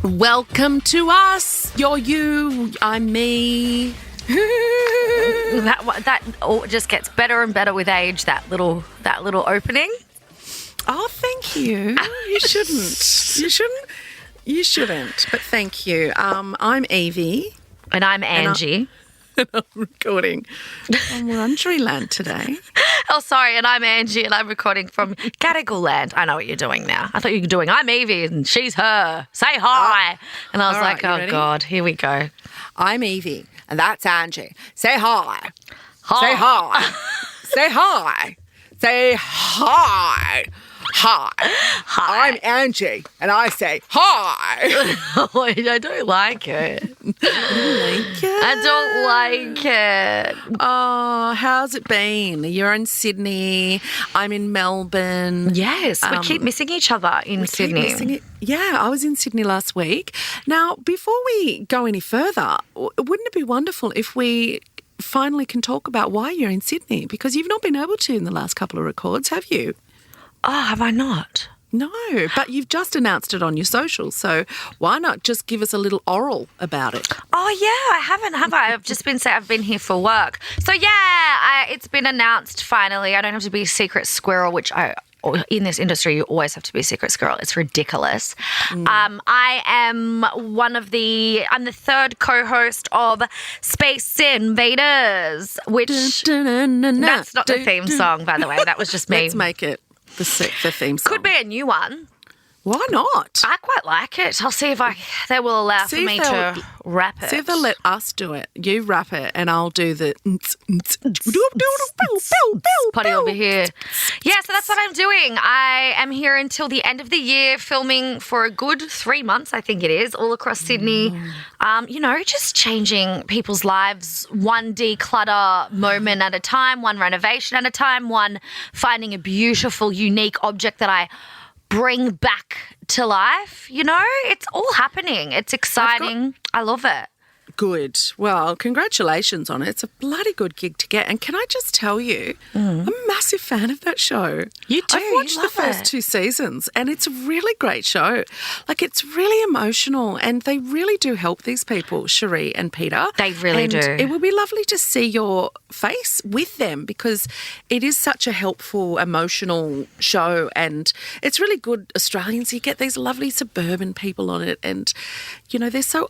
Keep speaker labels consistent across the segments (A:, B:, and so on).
A: Welcome to us. You're you. I'm me.
B: That just gets better and better with age. That little opening.
A: Oh, thank you. You shouldn't. You shouldn't. But thank you. I'm Yvie.
B: And I'm Angie.
A: And I'm recording from Wurundjeri land today.
B: Oh, sorry. And I'm Angie, and I'm recording from Gadigal land. I know what you're doing now. I thought you were doing, I'm Yvie, and she's her. Say hi. And I was like, oh, God, here we go.
A: I'm Yvie, and that's Angie. Say hi.
B: Hi.
A: Say hi. Say hi. Say hi. Hi.
B: Hi.
A: I'm Angie, and I say hi.
B: Oh, I don't like it. I don't like it.
A: Oh, how's it been? You're in Sydney. I'm in Melbourne.
B: Yes, we keep missing each other in Sydney.
A: Yeah, I was in Sydney last week. Now, before we go any further, wouldn't it be wonderful if we finally can talk about why you're in Sydney? Because you've not been able to in the last couple of records, have you?
B: Oh, have I not?
A: No, but you've just announced it on your socials, so why not just give us a little oral about it?
B: Oh, yeah, I haven't, have I? I've just been saying I've been here for work. So, yeah, it's been announced finally. I don't have to be a secret squirrel, which in this industry, you always have to be a secret squirrel. It's ridiculous. I am I'm the third co-host of Space Invaders, which that's not the theme song, by the way. That was just me.
A: Let's make it the theme song.
B: Could be a new one.
A: Why not?
B: I quite like it. I'll see if they will allow for me to rap it.
A: See if they'll let us do it. You rap it and I'll do the...
B: Potty over here. Yeah, so that's what I'm doing. I am here until the end of the year filming for a good 3 months, I think it is, all across Sydney. Just changing people's lives one declutter moment at a time, one renovation at a time, one finding a beautiful, unique object that I bring back to life. It's all happening. It's exciting. I love it.
A: Good. Well, congratulations on it. It's a bloody good gig to get. And can I just tell you, I'm a massive fan of that show.
B: You do.
A: I've watched the first 2 seasons and it's a really great show. Like, it's really emotional and they really do help these people, Cherie and Peter.
B: They really do.
A: It would be lovely to see your face with them because it is such a helpful, emotional show and it's really good Australians. You get these lovely suburban people on it and, they're so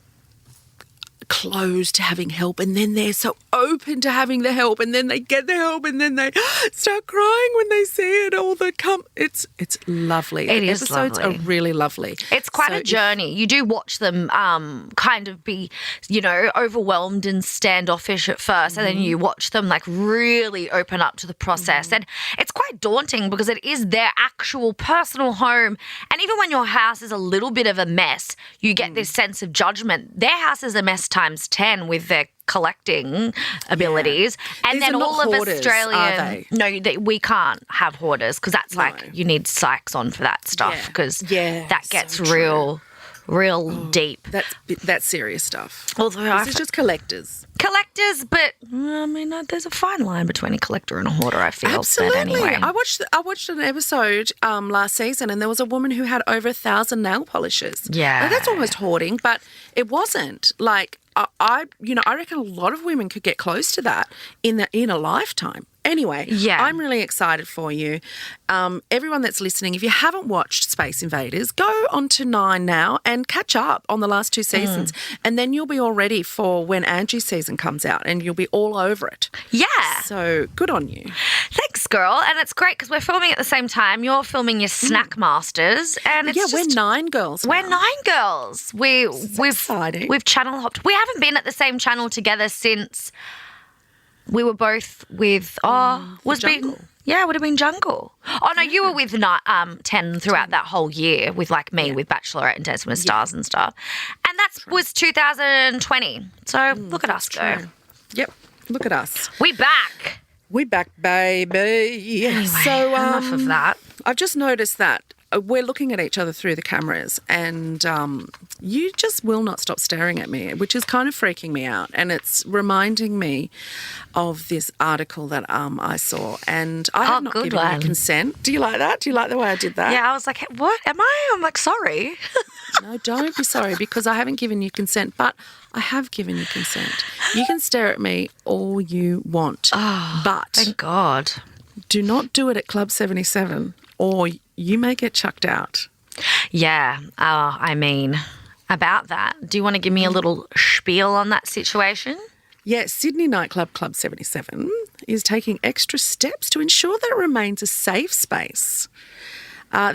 A: closed to having help and then they're so open to having the help and then they get the help and then they start crying when they see it all it's lovely.
B: It
A: the
B: is
A: episodes
B: lovely.
A: are really lovely.
B: It's quite a journey. You do watch them kind of be, overwhelmed and standoffish at first and then you watch them like really open up to the process and it's quite daunting because it is their actual personal home and even when your house is a little bit of a mess, you get this sense of judgment. Their house is a mess times 10 with their collecting abilities. And
A: These
B: then
A: are not
B: all of
A: hoarders,
B: Australian...
A: are they?
B: No, we can't have hoarders because that's like you need Sykes on for that stuff because that gets
A: so
B: real deep.
A: That's serious stuff.
B: Although
A: this is just collectors.
B: Collectors, but there's a fine line between a collector and a hoarder, I feel.
A: Absolutely.
B: But anyway.
A: I watched an episode last season and there was a woman who had over 1,000 nail polishes.
B: Yeah.
A: Like, that's almost hoarding, but it wasn't. Like, I reckon a lot of women could get close to that in a lifetime. Anyway, I'm really excited for you. Everyone that's listening, if you haven't watched Space Invaders, go on to 9 now and catch up on the last 2 seasons. And then you'll be all ready for when Angie's season comes out and you'll be all over it.
B: Yeah.
A: So good on you.
B: Thanks, girl. And it's great because we're filming at the same time. You're filming your Snack Masters. And it's
A: we're 9 girls.
B: We're 9 girls. We've
A: exciting.
B: We've channel hopped. We haven't been at the same channel together since we were both with
A: Jungle.
B: Yeah, it would have been Jungle. Oh, no, you were with 10 throughout that whole year with like me with Bachelorette and Dancing with Stars and stuff. And that was 2020. So look at us go.
A: True. Yep, look at us.
B: We back.
A: We back, baby.
B: Anyway,
A: So
B: enough of that.
A: I've just noticed that we're looking at each other through the cameras and you just will not stop staring at me, which is kind of freaking me out. And it's reminding me of this article that I saw, and I have not given you consent. Do you like that? Do you like the way I did that?
B: Yeah, I was like, what am I? I'm like, sorry.
A: No, don't be sorry, because I haven't given you consent, but I have given you consent. You can stare at me all you want, but
B: Thank God.
A: do not do it at Club 77 or you may get chucked out.
B: Yeah, I mean, about that, do you want to give me a little spiel on that situation?
A: Yeah, Sydney nightclub Club 77 is taking extra steps to ensure that it remains a safe space.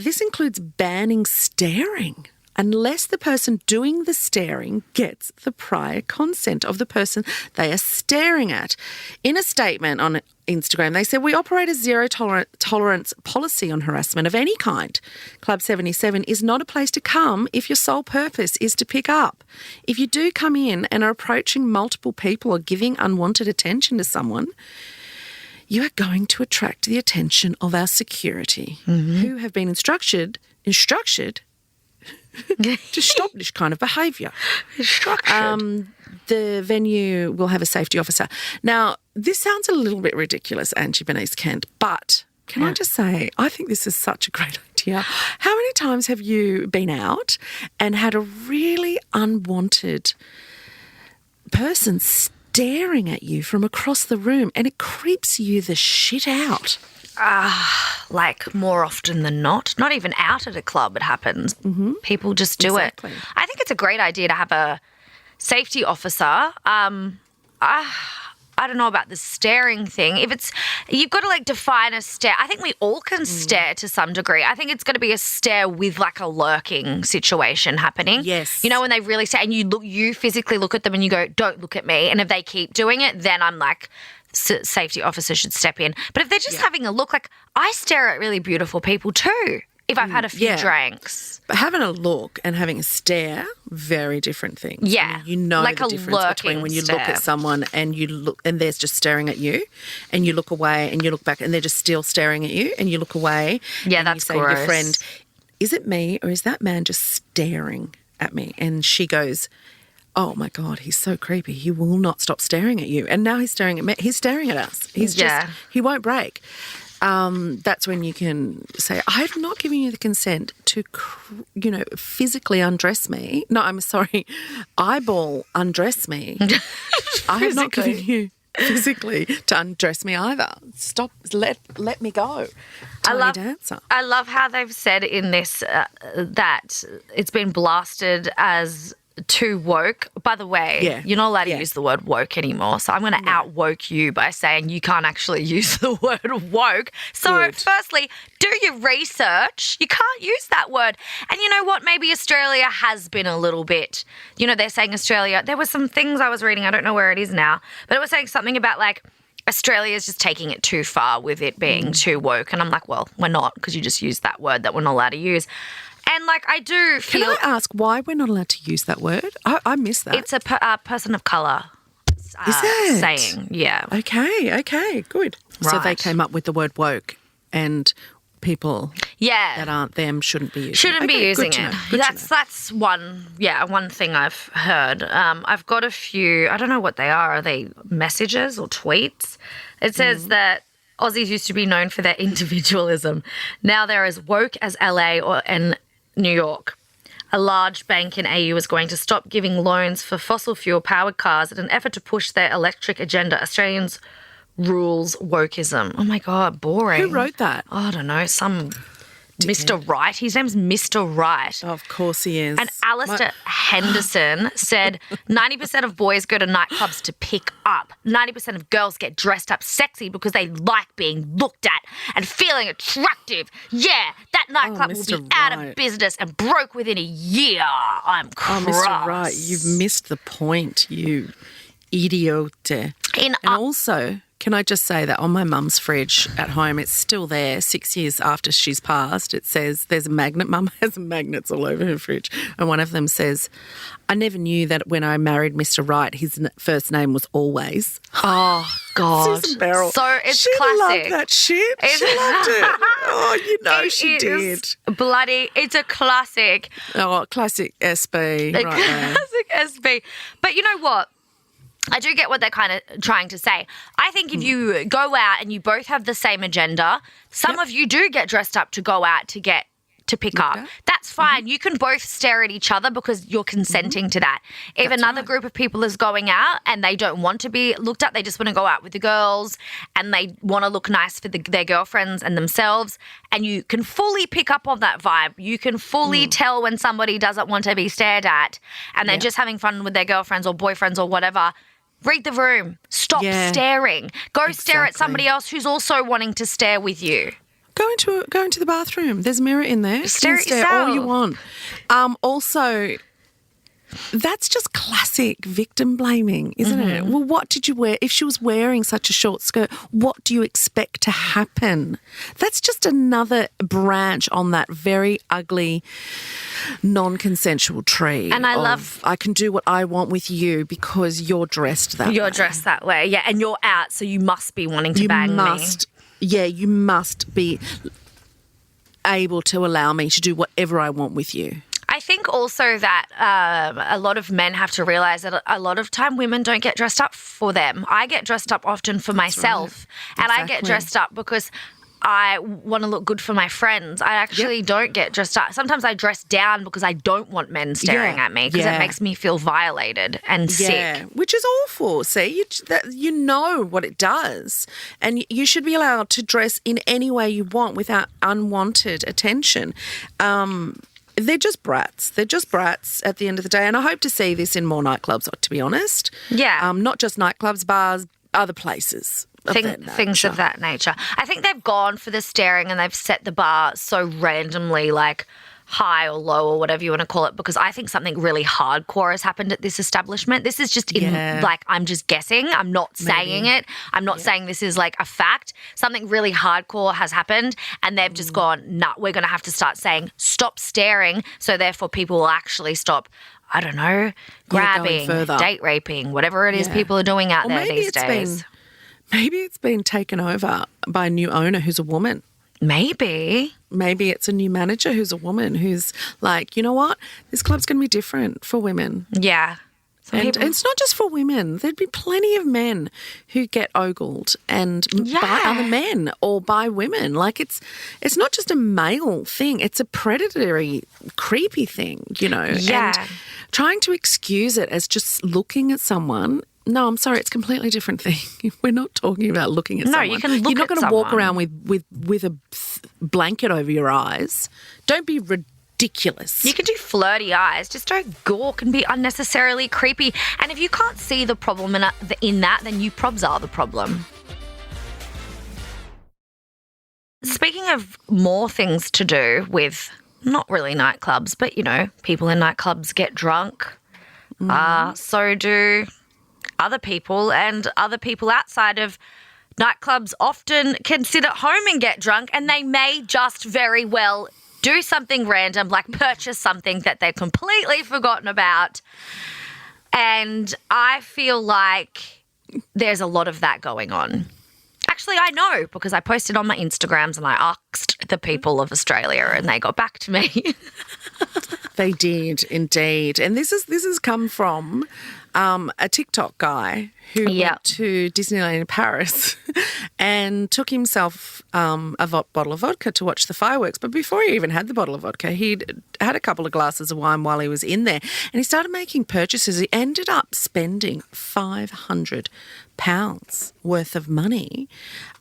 A: This includes banning staring unless the person doing the staring gets the prior consent of the person they are staring at. In a statement on Instagram, they said, "We operate a zero tolerance policy on harassment of any kind. Club 77 is not a place to come if your sole purpose is to pick up. If you do come in and are approaching multiple people or giving unwanted attention to someone, you are going to attract the attention of our security, who have been instructed to stop this kind of behaviour. The venue will have a safety officer." Now, this sounds a little bit ridiculous, Angie Bernice Kent, but can I just say, I think this is such a great idea. How many times have you been out and had a really unwanted person staring at you from across the room and it creeps you the shit out?
B: Like more often than not even out at a club it happens. People just do it. I think it's a great idea to have a safety officer. I don't know about the staring thing. If it's, you've got to like define a stare. I think we all can stare to some degree. I think it's going to be a stare with like a lurking situation happening.
A: Yes.
B: You know, when they really stare and you physically look at them and you go, "Don't look at me." And if they keep doing it, then I'm like, safety officer should step in. But if they're just having a look, like I stare at really beautiful people too if I've had a few drinks.
A: But having a look and having a stare, very different things.
B: Yeah.
A: I mean, you know
B: like
A: the difference between when you look at someone and you look and they're just staring at you and you look away and you look back and they're just still staring at you and you look away.
B: Yeah,
A: and
B: that's
A: you say
B: gross.
A: to your friend, "Is it me or is that man just staring at me?" And she goes, "Oh my God, he's so creepy. He will not stop staring at you." And now he's staring at me. He's staring at us. He's he won't break. That's when you can say, "I have not given you the consent to, physically undress me." No, I'm sorry, eyeball undress me. I have not given you physically to undress me either. Stop. Let me go.
B: I love how they've said in this that it's been blasted as too woke. By the way, you're not allowed to use the word woke anymore. So I'm going to out-woke you by saying you can't actually use the word woke. So firstly, do your research. You can't use that word. And you know what? Maybe Australia has been a little bit, they're saying Australia. There were some things I was reading. I don't know where it is now. But it was saying something about like Australia's just taking it too far with it being too woke. And I'm like, well, we're not, because you just used that word that we're not allowed to use. And, like, I do feel...
A: Can I ask why we're not allowed to use that word? I missed that.
B: It's a person of colour saying, yeah.
A: Okay, good.
B: Right.
A: So they came up with the word woke and people that aren't them shouldn't be using it. That's one thing I've heard. I've got a few, I don't know what they are. Are they messages or tweets? It says that Aussies used to be known for their individualism. Now they're as woke as LA and New York. A large bank in AU is going to stop giving loans for fossil fuel-powered cars in an effort to push their electric agenda. Australians rules wokeism. Oh, my God, boring. Who wrote that?
B: Oh, I don't know, some Mr. Wright. His name's Mr. Wright.
A: Of course he is.
B: And Alistair Henderson said 90% of boys go to nightclubs to pick up. 90% of girls get dressed up sexy because they like being looked at and feeling attractive. Yeah, that nightclub will be out of business and broke within a year. I'm cross.
A: Oh, Mr. Wright, you've missed the point, you idiot. And also, Can I just say that on my mum's fridge at home, it's still there 6 years after she's passed. It says there's a magnet. Mum has magnets all over her fridge. And one of them says, I never knew that when I married Mr. Right, his first name was Always.
B: Oh, God.
A: Susan Beryl.
B: So it's
A: she
B: classic.
A: Loved that shit. She loved it. Oh, you know she did.
B: It's a classic.
A: Oh, classic SB. Right there.
B: Classic SB. But you know what? I do get what they're kind of trying to say. I think if you go out and you both have the same agenda, some of you do get dressed up to go out to pick up. That's fine. You can both stare at each other because you're consenting to that. If another group of people is going out and they don't want to be looked at, they just want to go out with the girls and they want to look nice for their girlfriends and themselves, and you can fully pick up on that vibe. You can fully tell when somebody doesn't want to be stared at and they're just having fun with their girlfriends or boyfriends or whatever. Read the room. Stop staring. Go stare at somebody else who's also wanting to stare with you.
A: Go into the bathroom. There's a mirror in there.
B: Stare at
A: stare
B: yourself.
A: all you want. Also, that's just classic victim blaming, isn't it? Well, what did you wear? If she was wearing such a short skirt, what do you expect to happen? That's just another branch on that very ugly, non-consensual tree.
B: And
A: I can do what I want with you because you're dressed that way.
B: You're dressed that way, yeah, and you're out, so you must be wanting to bang me.
A: Yeah, you must be able to allow me to do whatever I want with you.
B: I think also that a lot of men have to realise that a lot of time women don't get dressed up for them. I get dressed up often for myself, and I get dressed up because I want to look good for my friends. I actually don't get dressed up. Sometimes I dress down because I don't want men staring at me because it makes me feel violated and sick.
A: Which is awful. See, you know what it does. And you should be allowed to dress in any way you want without unwanted attention. They're just brats. They're just brats at the end of the day. And I hope to see this in more nightclubs, to be honest.
B: Yeah.
A: Not just nightclubs, bars, other places.
B: Things of that nature. I think they've gone for the staring and they've set the bar so randomly, like high or low or whatever you want to call it, because I think something really hardcore has happened at this establishment. This is just I'm just guessing. I'm not saying it. I'm not saying this is like a fact. Something really hardcore has happened and they've just gone, nah, we're going to have to start saying stop staring, so therefore people will actually stop, I don't know, grabbing, date raping, whatever it is people are doing out there these days.
A: Maybe it's been taken over by a new owner who's a woman.
B: Maybe
A: it's a new manager who's a woman who's like, you know what? This club's going to be different for women.
B: Yeah.
A: And it's not just for women. There'd be plenty of men who get ogled and by other men or by women. Like it's not just a male thing. It's a predatory, creepy thing, you know.
B: Yeah.
A: And trying to excuse it as just looking at someone. No, I'm sorry, it's a completely different thing. We're not talking about looking at someone.
B: No, you can look at someone.
A: You're not going to walk around with a blanket over your eyes. Don't be ridiculous.
B: You can do flirty eyes. Just don't gawk and be unnecessarily creepy. And if you can't see the problem in that, then you probs are the problem. Speaking of more things to do with not really nightclubs, but, you know, people in nightclubs get drunk. So do other people, and other people outside of nightclubs often can sit at home and get drunk, and they may just very well do something random, like purchase something that they've completely forgotten about. And I feel like there's a lot of that going on. Actually, I know because I posted on my Instagrams and I asked the people of Australia and they got back to me.
A: They did indeed. And this has come from a TikTok guy who went to Disneyland in Paris and took himself a bottle of vodka to watch the fireworks. But before he even had the bottle of vodka, he'd had a couple of glasses of wine while he was in there, and he started making purchases. He ended up spending £500 worth of money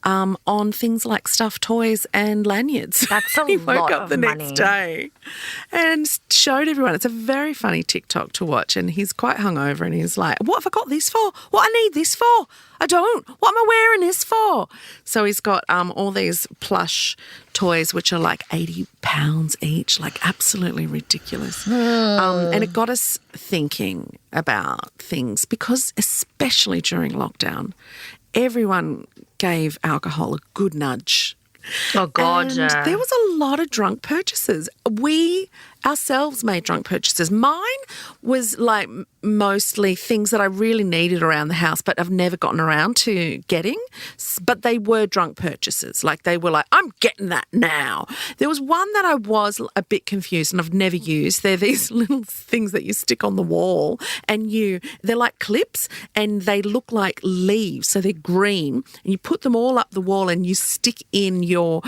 A: on things like stuffed toys and lanyards.
B: That's a
A: he woke
B: lot
A: up
B: of
A: the
B: money.
A: next day and showed everyone. It's a very funny TikTok to watch, and he's quite hungover and he's like, what have I got this for? What I need this for? I don't. What am I wearing this for? So he's got all these plush toys which are like £80 each, like absolutely ridiculous. And it got us thinking about things because especially during lockdown, everyone gave alcohol a good nudge.
B: Oh, God,
A: And there was a lot of drunk purchases. We ourselves made drunk purchases. Mine was like mostly things that I really needed around the house, but I've never gotten around to getting. But they were drunk purchases. Like they were like, I'm getting that now. There was one that I was a bit confused and I've never used. They're these little things that you stick on the wall and they're like clips and they look like leaves. So they're green and you put them all up the wall and you stick in your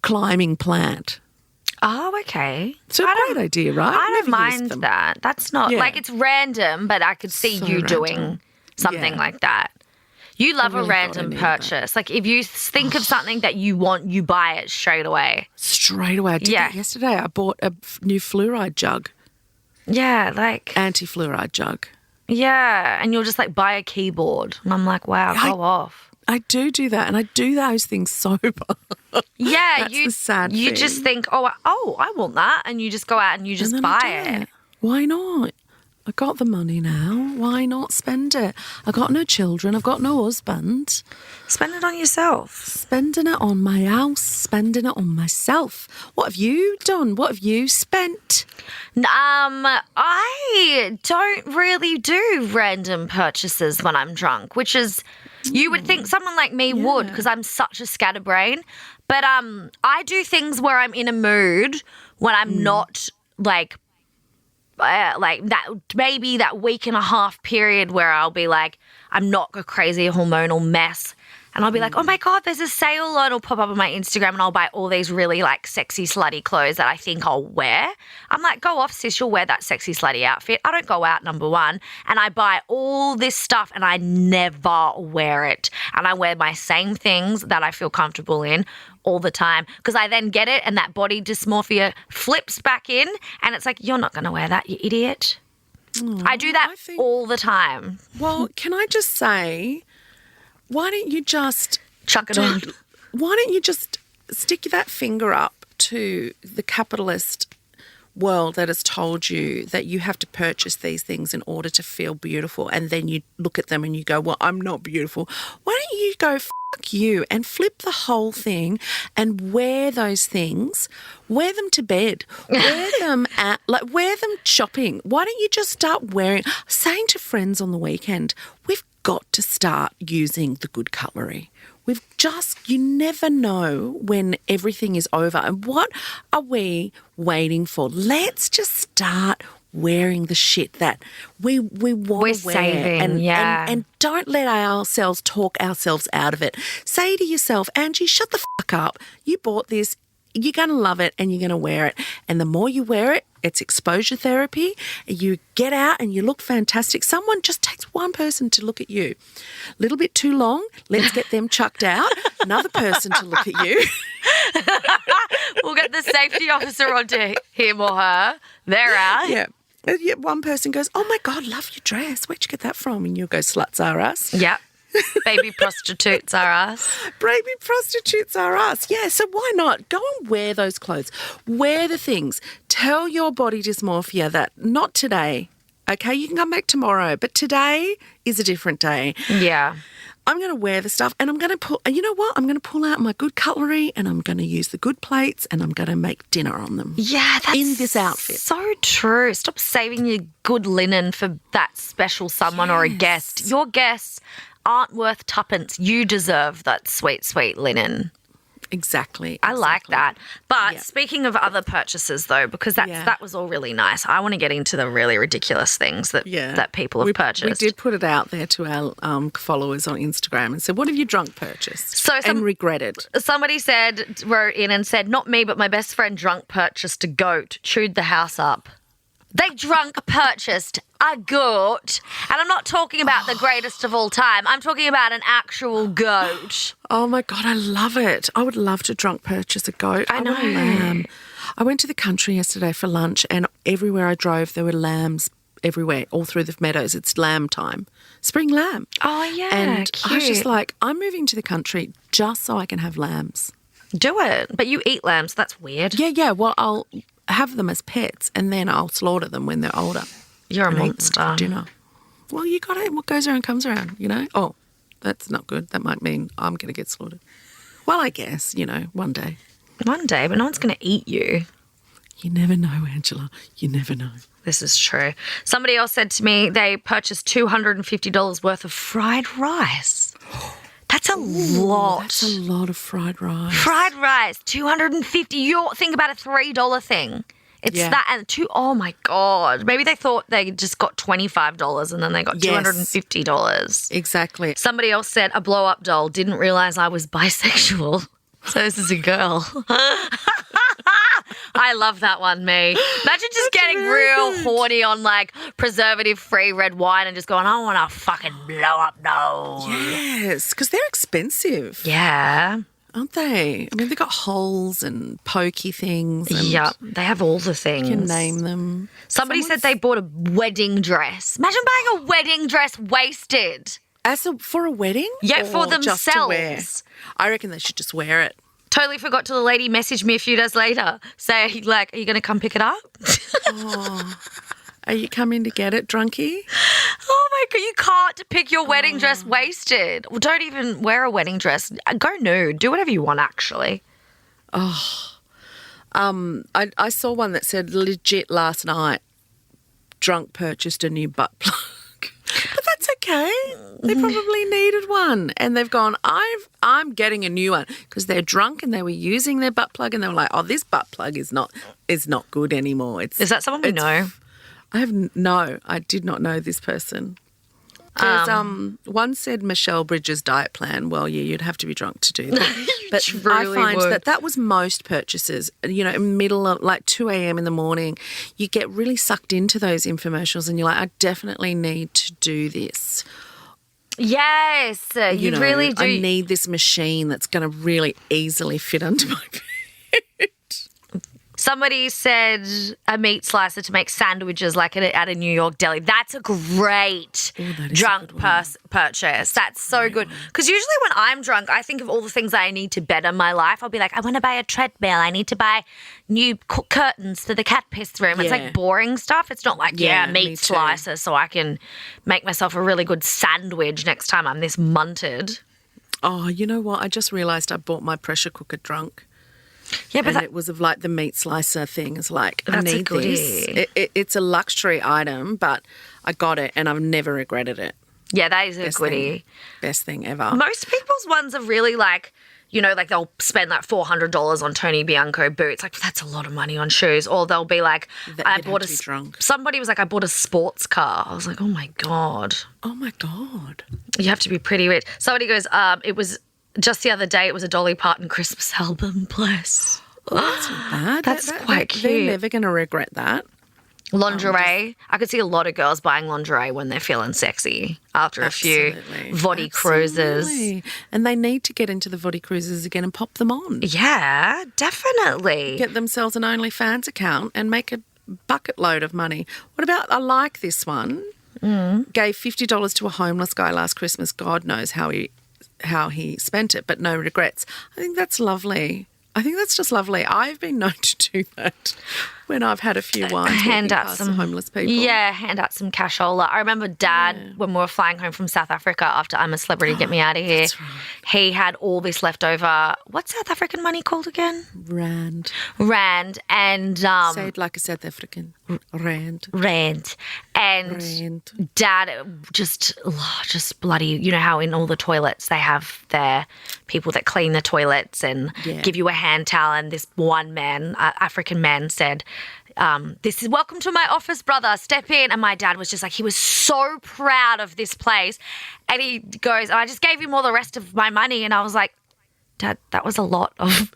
A: climbing plant.
B: Oh, okay.
A: So a great idea, right?
B: I don't
A: Never
B: mind
A: used them.
B: that. That's not, like, it's random, but I could see
A: So
B: you
A: random.
B: doing something like that. You love
A: really
B: a
A: thought I
B: random
A: needed
B: purchase. Like, if you think of something that you want, you buy it straight away.
A: Straight away. I did that yesterday. I bought a new fluoride jug,
B: Yeah, like,
A: anti-fluoride jug.
B: yeah. And you'll just, like, buy a keyboard. And I'm like, wow, go off.
A: I do that, and I do those things sober.
B: Yeah,
A: That's the sad
B: you
A: thing.
B: just think, I want that. And you just go out and you just
A: And then I
B: buy
A: do
B: it.
A: Why not? I got the money now. Why not spend it? I got no children. I've got no husband.
B: Spend it on yourself.
A: Spending it on my house, spending it on myself. What have you done? What have you spent?
B: I don't really do random purchases when I'm drunk, which is, you would think someone like me would because I'm such a scatterbrain. But I do things where I'm in a mood when I'm not like that, maybe that week and a half period where I'll be like, I'm not a crazy hormonal mess. And I'll be like, oh my God, there's a sale. And it'll pop up on my Instagram and I'll buy all these really like sexy, slutty clothes that I think I'll wear. I'm like, go off, sis, you'll wear that sexy, slutty outfit. I don't go out, number one. And I buy all this stuff and I never wear it. And I wear my same things that I feel comfortable in all the time because I then get it and that body dysmorphia flips back in and it's like, you're not going to wear that, you idiot. I do that all the time.
A: Well, can I just say, why don't you just
B: Chuck it on.
A: Why don't you just stick that finger up to the capitalist world that has told you that you have to purchase these things in order to feel beautiful, and then you look at them and you go, well, I'm not beautiful. Why don't you go fuck you and flip the whole thing and wear those things, wear them to bed, wear them shopping. Why don't you just start saying to friends on the weekend, we've got to start using the good cutlery. You never know when everything is over. And what are we waiting for? Let's just start wearing the shit that we want to wear.
B: Saving,
A: and don't let ourselves talk ourselves out of it. Say to yourself, Angie, shut the fuck up. You bought this. You're going to love it and you're going to wear it. And the more you wear it, it's exposure therapy. You get out and you look fantastic. Someone just takes one person to look at you. A little bit too long. Let's get them chucked out. Another person to look at you.
B: We'll get the safety officer on to him or her. They're out.
A: Yeah. One person goes, oh, my God, love your dress. Where'd you get that from? And you'll go, sluts are us.
B: Yep. Baby prostitutes are us.
A: Baby prostitutes are us. Yeah, so why not? Go and wear those clothes. Wear the things. Tell your body dysmorphia that not today, okay? You can come back tomorrow, but today is a different day.
B: Yeah.
A: I'm going to wear the stuff and I'm going to you know what? I'm going to pull out my good cutlery and I'm going to use the good plates and I'm going to make dinner on them.
B: Yeah, that's
A: in this outfit.
B: So true. Stop saving your good linen for that special someone or a guest. Your guests aren't worth tuppence. You deserve that sweet, sweet linen.
A: Exactly.
B: I like that. But speaking of other purchases, though, because that was all really nice, I want to get into the really ridiculous things that people have purchased.
A: We did put it out there to our followers on Instagram and said, what have you drunk purchased and regretted?
B: Somebody wrote in and said, not me, but my best friend drunk purchased a goat, chewed the house up. They drunk purchased a goat. And I'm not talking about the greatest of all time. I'm talking about an actual goat.
A: Oh, my God, I love it. I would love to drunk purchase a goat.
B: I know.
A: want a lamb. I went to the country yesterday for lunch and everywhere I drove there were lambs everywhere, all through the meadows. It's lamb time. Spring lamb.
B: Oh, yeah,
A: and
B: cute.
A: I was just like, I'm moving to the country just so I can have lambs.
B: Do it. But you eat lambs. That's weird.
A: Yeah. Well, I'll have them as pets and then I'll slaughter them when they're older.
B: You're a monster.
A: Dinner. Well, you got it. What goes around comes around, you know? Oh, That's not good. That might mean I'm going to get slaughtered. Well, I guess, one day.
B: One day, but no one's going to eat you.
A: You never know, Angela. You never know.
B: This is true. Somebody else said to me they purchased $250 worth of fried rice. That's a lot.
A: That's a lot of fried rice.
B: Fried rice, $250. You think about a $3 thing. It's that and oh my God. Maybe they thought they just got $25 and then they got $250.
A: Exactly.
B: Somebody else said a blow-up doll, didn't realise I was bisexual. So this is a girl. I love that one, me. Imagine just getting real horny on like preservative-free red wine and just going, I want to fucking blow up doll.
A: Yes, because they're expensive.
B: Yeah.
A: Aren't they? I mean, they've got holes and pokey things. And
B: yeah, they have all the things.
A: You can name them.
B: Somebody said they bought a wedding dress. Imagine buying a wedding dress wasted.
A: For a wedding?
B: Yeah, for themselves.
A: Just to wear? I reckon they should just wear it.
B: Totally forgot till the lady messaged me a few days later saying, like, are you going to come pick it up?
A: Are you coming to get it, drunkie?
B: Oh, my God. You can't pick your wedding dress wasted. Well, don't even wear a wedding dress. Go nude. Do whatever you want, actually.
A: I saw one that said legit last night, drunk purchased a new butt plug. But that's okay. They probably needed one. And they've gone, I'm getting a new one because they're drunk and they were using their butt plug and they were like, oh, this butt plug is not good anymore.
B: Is that someone we know?
A: I did not know this person. One said Michelle Bridges' diet plan. Well, yeah, you'd have to be drunk to do that. But I find that was most purchases, in middle of like 2 a.m. in the morning, you get really sucked into those infomercials and you're like, I definitely need to do this.
B: Yes, you really do.
A: I need this machine that's going to really easily fit under my bed.
B: Somebody said a meat slicer to make sandwiches like at a New York deli. That's a great drunk purchase. That's so good. Because usually when I'm drunk, I think of all the things that I need to better my life. I'll be like, I want to buy a treadmill. I need to buy new curtains for the cat piss room. It's like boring stuff. It's not like, meat slicer so I can make myself a really good sandwich next time I'm this munted.
A: Oh, you know what? I just realised I bought my pressure cooker drunk.
B: Yeah, but
A: it was of like the meat slicer thing. It's like, I need this. It's a luxury item, but I got it and I've never regretted it.
B: Yeah, that is a goodie.
A: Best thing ever.
B: Most people's ones are really like, like they'll spend like $400 on Tony Bianco boots. Like, that's a lot of money on shoes. Or they'll be like, somebody was like, I bought a sports car. I was like, oh my God.
A: Oh my God.
B: You have to be pretty rich. Somebody goes, it was just the other day, it was a Dolly Parton Christmas album, bless.
A: Oh, that's not bad.
B: That's quite cute.
A: They're never going to regret that.
B: Lingerie. I could see a lot of girls buying lingerie when they're feeling sexy after a few voddy cruises.
A: And they need to get into the voddy cruises again and pop them on.
B: Yeah, definitely.
A: Get themselves an OnlyFans account and make a bucket load of money. What about, I like this one, gave $50 to a homeless guy last Christmas. God knows how he spent it, but no regrets. I think that's lovely. I think that's just lovely. I've been known to do that when I've had a few wines.
B: Hand out some
A: homeless people.
B: Yeah, hand out some cashola. I remember Dad, when we were flying home from South Africa after I'm a Celebrity, Get Me Out of Here, right. He had all this leftover, what's South African money called again?
A: Rand.
B: And
A: say it like a South African. Rand.
B: And Dad just bloody, you know how in all the toilets they have their people that clean the toilets and give you a hand towel, and this one man, African man, said, this is welcome to my office, brother, step in. And my dad was just like, he was so proud of this place. And he goes, I just gave him all the rest of my money. And I was like, Dad, that was a lot of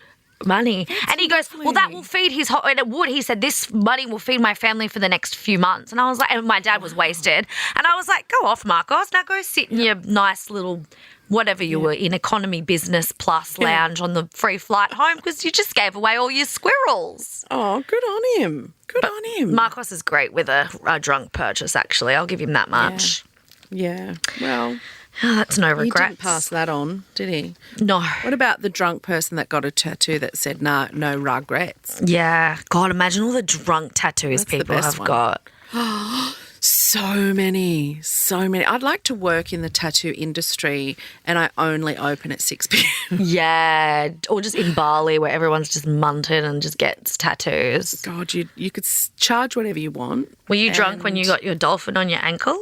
B: money. And he goes, well, that will feed his whole, and it would. He said, this money will feed my family for the next few months. And I was like, and my dad was wasted. And I was like, go off, Marcos. Now go sit in your nice little whatever you were in, economy business plus lounge on the free flight home, because you just gave away all your squirrels.
A: Oh, good on him. Good on him.
B: Marcos is great with a drunk purchase, actually. I'll give him that much.
A: Yeah. Well,
B: that's no regrets.
A: He didn't pass that on, did he?
B: No.
A: What about the drunk person that got a tattoo that said, no regrets?
B: Yeah. God, imagine all the drunk tattoos people have got.
A: So many. I'd like to work in the tattoo industry and I only open at 6 p.m.
B: Yeah, or just in Bali where everyone's just munted and just gets tattoos.
A: God, you could charge whatever you want.
B: Were you drunk when you got your dolphin on your ankle?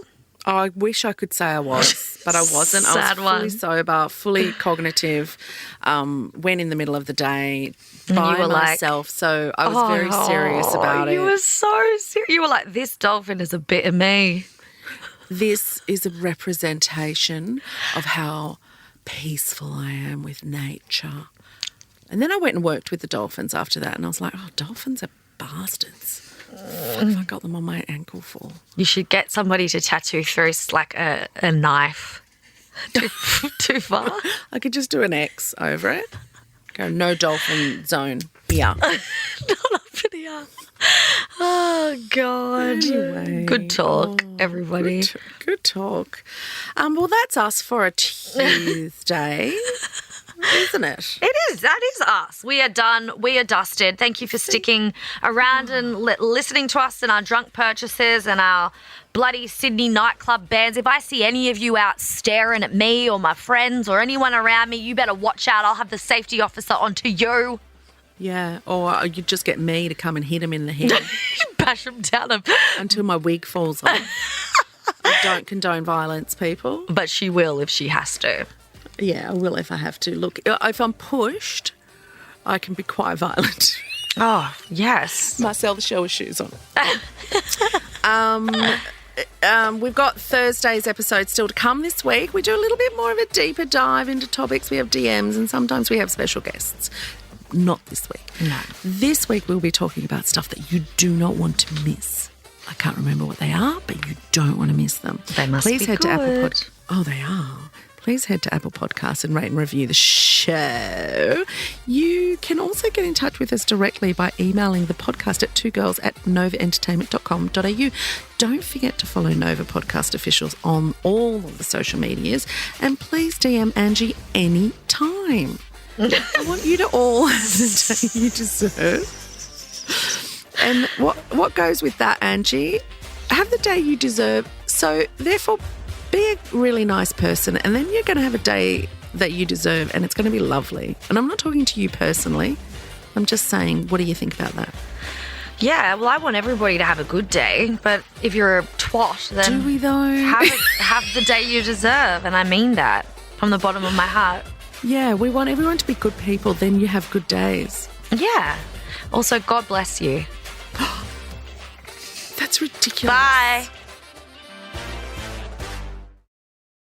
A: I wish I could say I was, but I wasn't.
B: Sad
A: I was fully
B: one.
A: sober, fully cognitive, went in the middle of the day by
B: were like,
A: myself. So I was very serious about it.
B: You were so serious. You were like, this dolphin is a bit of me.
A: This is a representation of how peaceful I am with nature. And then I went and worked with the dolphins after that, and I was like, oh, dolphins are bastards. What have I got them on my ankle for?
B: You should get somebody to tattoo through like a knife. Too far?
A: I could just do an X over it. Go, no dolphin zone here.
B: Not up in here. Oh, God.
A: Anyway.
B: Good talk, everybody.
A: Good talk. Well, that's us for a Tuesday, isn't it?
B: It is. That is us. We are done. We are dusted. Thank you for sticking around and listening to us and our drunk purchases and our bloody Sydney nightclub bands. If I see any of you out staring at me or my friends or anyone around me, you better watch out. I'll have the safety officer onto you.
A: Yeah, or you just get me to come and hit him in the head.
B: Bash him down.
A: Until my wig falls off. I don't condone violence, people.
B: But she will if she has to.
A: Yeah, I will if I have to. Look, if I'm pushed, I can be quite violent.
B: Oh, yes.
A: Marcel the show with shoes on. We've got Thursday's episode still to come this week. We do a little bit more of a deeper dive into topics. We have DMs and sometimes we have special guests. Not this week.
B: No.
A: This week we'll be talking about stuff that you do not want to miss. I can't remember what they are, but you don't want to miss them.
B: They must
A: Please
B: be
A: head to Apple
B: good.
A: Oh, they are. Please head to Apple Podcasts and rate and review the show. You can also get in touch with us directly by emailing the podcast at twogirls@novaentertainment.com.au. Don't forget to follow Nova Podcast Officials on all of the social medias, and please DM Angie anytime. I want you to all have the day you deserve. And what goes with that, Angie? Have the day you deserve. So therefore, be a really nice person, and then you're going to have a day that you deserve, and it's going to be lovely. And I'm not talking to you personally. I'm just saying, what do you think about that?
B: Yeah, well, I want everybody to have a good day, but if you're a twat, then
A: Do we though?
B: have the day you deserve, and I mean that from the bottom of my heart.
A: Yeah, we want everyone to be good people, then you have good days.
B: Yeah. Also, God bless you.
A: That's ridiculous.
B: Bye.